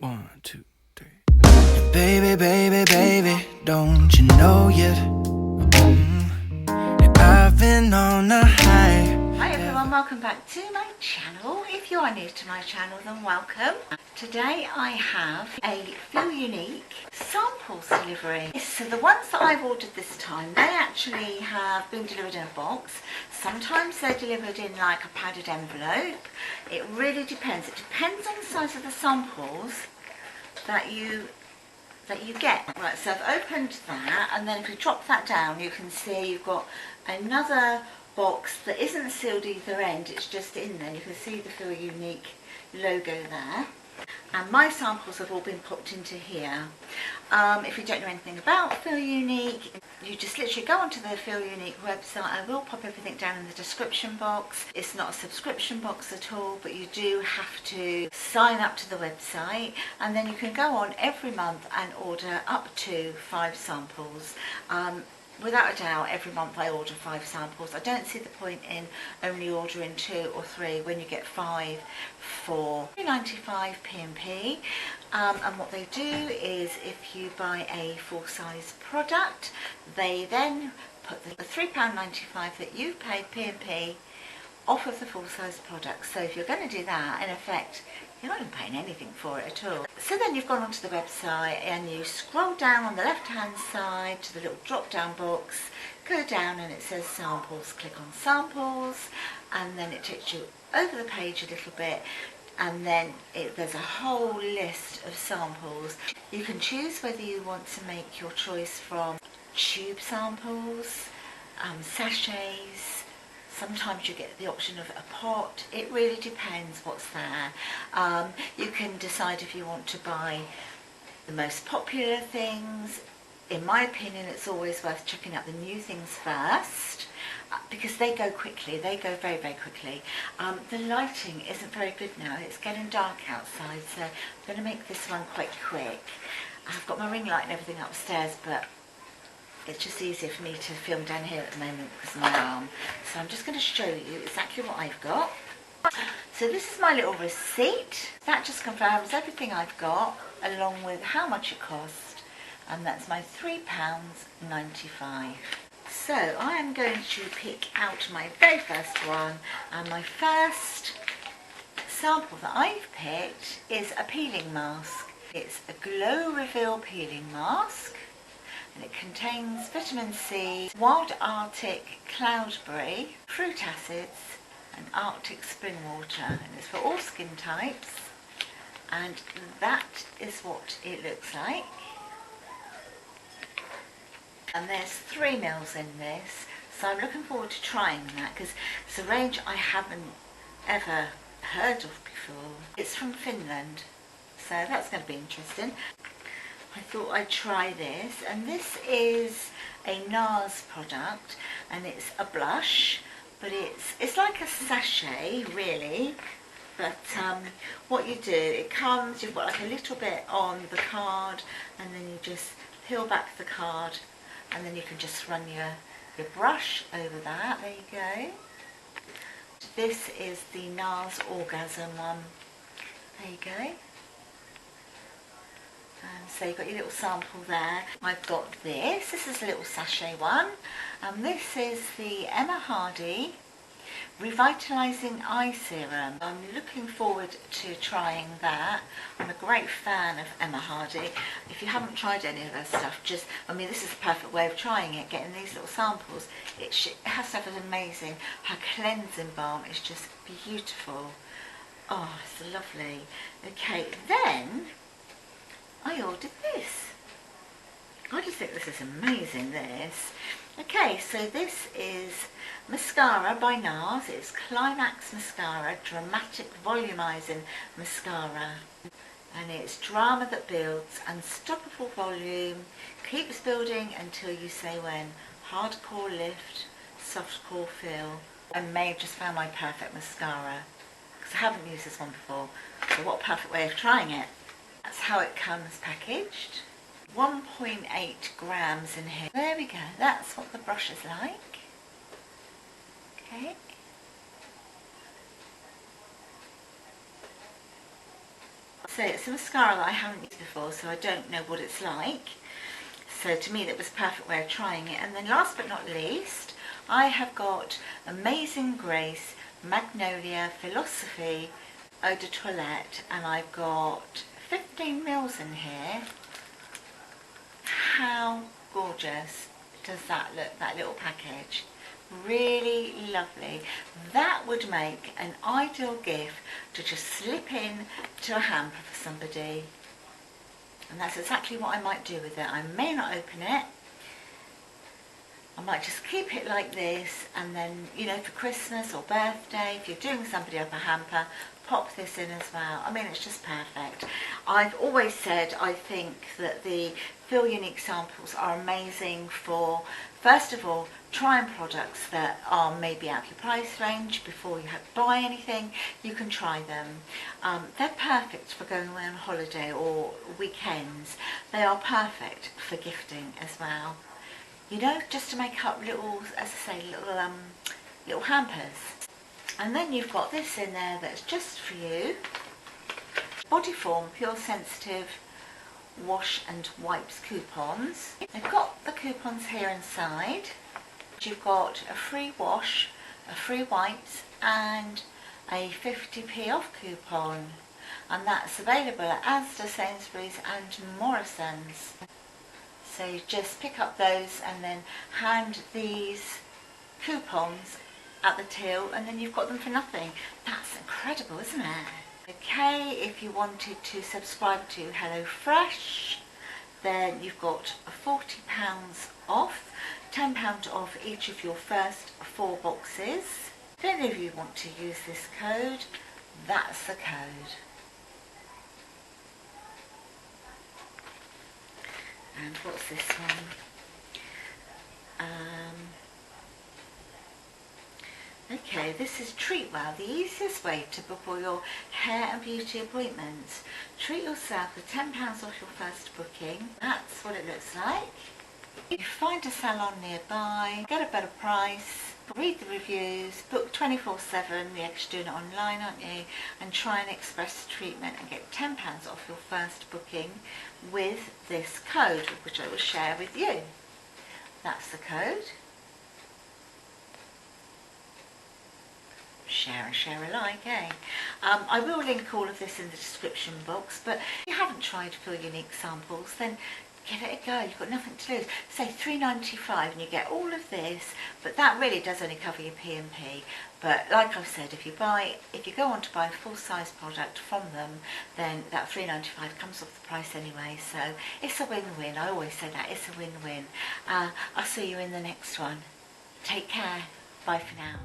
1, 2, 3. Baby, baby, baby, don't you know yet? I've been on a high. Hi everyone, welcome back to my channel. If you are new to my channel, then welcome. Today I have a Feel Unique samples delivery. So the ones that I've ordered this time, they actually have been delivered in a box. Sometimes they're delivered in like a padded envelope. It really depends. It depends on the size of the samples that you get. Right, so I've opened that, and then if you drop that down, you can see you've got another box that isn't sealed either end, it's just in there. You can see the Feel Unique logo there. And my samples have all been popped into here. If you don't know anything about Feel Unique, you just literally go onto the Feel Unique website. I will pop everything down in the description box. It's not a subscription box at all, but you do have to sign up to the website, and then you can go on every month and order up to 5 samples. Without a doubt, every month I order 5 samples. I don't see the point in only ordering 2 or 3 when you get 5 for £3.95 P&P. And what they do is, if you buy a full-size product, they then put the £3.95 that you've paid P&P off of the full-size product. So if you're going to do that, in effect, you're not even paying anything for it at all. So then you've gone onto the website and you scroll down on the left hand side to the little drop down box, go down and it says samples, click on samples, and then it takes you over the page a little bit, and then there's a whole list of samples. You can choose whether you want to make your choice from tube samples, sachets. Sometimes you get the option of a pot. It really depends what's there. You can decide if you want to buy the most popular things. In my opinion, it's always worth checking out the new things first, because they go quickly. They go very, very quickly. The lighting isn't very good now. It's getting dark outside, so I'm going to make this one quite quick. I've got my ring light and everything upstairs, but it's just easier for me to film down here at the moment because of my arm. So I'm just going to show you exactly what I've got. So this is my little receipt. That just confirms everything I've got, along with how much it cost. And that's my £3.95. So I am going to pick out my very first one. And my first sample that I've picked is a peeling mask. It's a Glow Reveal peeling mask. And it contains vitamin C, wild Arctic cloudberry, fruit acids and Arctic spring water, and it's for all skin types, and that is what it looks like. And there's 3 mils in this, so I'm looking forward to trying that because it's a range I haven't ever heard of before. It's from Finland, so that's going to be interesting. I thought I'd try this, and this is a NARS product, and it's a blush, but it's like a sachet really, but what you do, it comes, you've got like a little bit on the card, and then you just peel back the card, and then you can just run your brush over that. There you go. This is the NARS Orgasm one. There you go. So you've got your little sample there. I've got this. This is a little sachet one. And this is the Emma Hardy Revitalising Eye Serum. I'm looking forward to trying that. I'm a great fan of Emma Hardy. If you haven't tried any of her stuff, this is the perfect way of trying it, getting these little samples. It has stuff that's amazing. Her cleansing balm is just beautiful. Oh, it's lovely. Okay, then I ordered this. I just think this is amazing, this. Okay, so this is mascara by NARS. It's Climax Mascara, Dramatic Volumizing Mascara. And it's drama that builds, unstoppable volume, keeps building until you say when. Hardcore lift, softcore feel. I may have just found my perfect mascara, because I haven't used this one before. So what a perfect way of trying it. That's how it comes packaged. 1.8 grams in here. There we go. That's what the brush is like. Okay. So it's a mascara that I haven't used before, so I don't know what it's like. So to me that was a perfect way of trying it. And then last but not least, I have got Amazing Grace Magnolia Philosophy Eau de Toilette, and I've got 15 mils in here. How gorgeous does that look, that little package? Really lovely. That would make an ideal gift to just slip in to a hamper for somebody. And that's exactly what I might do with it. I may not open it. I might just keep it like this, and then, you know, for Christmas or birthday, if you're doing somebody up a hamper, pop this in as well. I mean, it's just perfect. I've always said I think that the Feel Unique samples are amazing for, first of all, trying products that are maybe out of your price range before you have to buy anything. You can try them. They're perfect for going away on holiday or weekends. They are perfect for gifting as well. You know, just to make up little, as I say, little hampers. And then you've got this in there that's just for you. Bodyform Pure Sensitive Wash and Wipes coupons. They've got the coupons here inside. You've got a free wash, a free wipes, and a 50p off coupon. And that's available at Asda, Sainsbury's and Morrison's. So you just pick up those and then hand these coupons at the till, and then you've got them for nothing. That's incredible, isn't it? Okay, if you wanted to subscribe to HelloFresh, then you've got £40 off, £10 off each of your first 4 boxes. If any of you want to use this code, that's the code. And what's this one? Okay, this is Treat Well, the easiest way to book all your hair and beauty appointments. Treat yourself with £10 off your first booking. That's what it looks like. You find a salon nearby, get a better price, read the reviews, book 24/7, you're actually doing it online, aren't you? And try and express treatment and get £10 off your first booking with this code, which I will share with you. That's the code. Share and share alike, eh? I will link all of this in the description box, but if you haven't tried Feel Unique samples, then give it a go. You've got nothing to lose. Say £3.95 and you get all of this, but that really does only cover your P&P. But like I've said, if you go on to buy a full-size product from them, then that £3.95 comes off the price anyway. So it's a win-win. I always say that, it's a win-win. I'll see you in the next one. Take care. Bye for now.